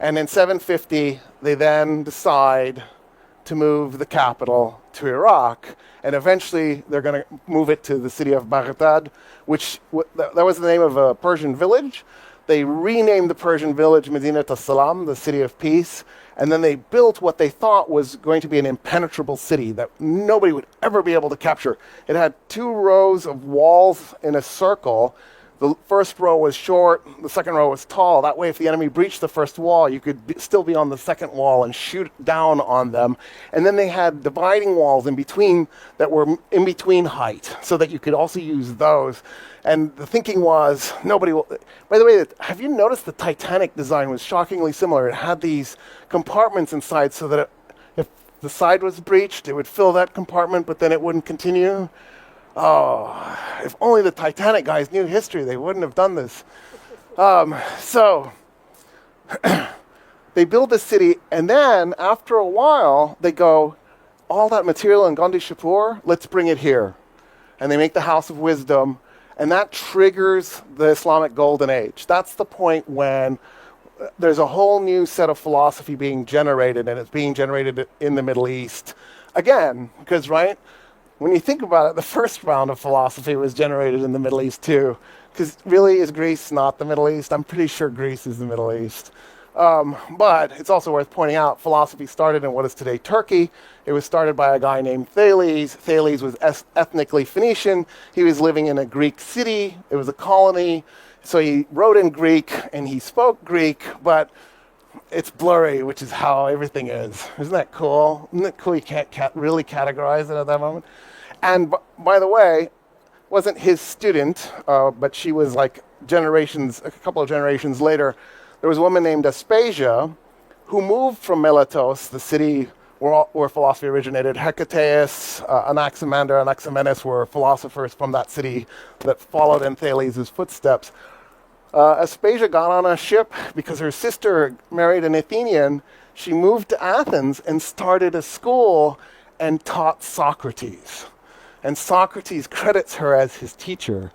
And in 750, they then decide to move the capital to Iraq. And eventually, they're going to move it to the city of Baghdad, which that was the name of a Persian village. They renamed the Persian village Medinat al-Salam, the city of peace. And then they built what they thought was going to be an impenetrable city that nobody would ever be able to capture. It had 2 rows of walls in a circle. The first row was short, the second row was tall. That way, if the enemy breached the first wall, you could still be on the second wall and shoot down on them. And then they had dividing walls in between that were in between height, so that you could also use those. And the thinking was, nobody will... By the way, have you noticed the Titanic design was shockingly similar? It had these compartments inside so that if the side was breached, it would fill that compartment, but then it wouldn't continue. Oh, if only the Titanic guys knew history, they wouldn't have done this. So they build the city, and then after a while, they go, all that material in Gandhi Shapur, let's bring it here. And they make the House of Wisdom, and that triggers the Islamic Golden Age. That's the point when there's a whole new set of philosophy being generated, and it's being generated in the Middle East. Again, because, right, when you think about it, the first round of philosophy was generated in the Middle East too. Because really, is Greece not the Middle East? I'm pretty sure Greece is the Middle East. But it's also worth pointing out, philosophy started in what is today Turkey. It was started by a guy named Thales. Thales was ethnically Phoenician. He was living in a Greek city. It was a colony. So he wrote in Greek and he spoke Greek, but it's blurry, which is how everything is. Isn't that cool? Isn't it cool you can't really categorize it at that moment? And by the way, wasn't his student, but she was like a couple of generations later. There was a woman named Aspasia who moved from Miletos, the city where philosophy originated. Hecataeus, Anaximander, Anaximenes were philosophers from that city that followed in Thales' footsteps. Aspasia got on a ship because her sister married an Athenian. She moved to Athens and started a school and taught Socrates. And Socrates credits her as his teacher.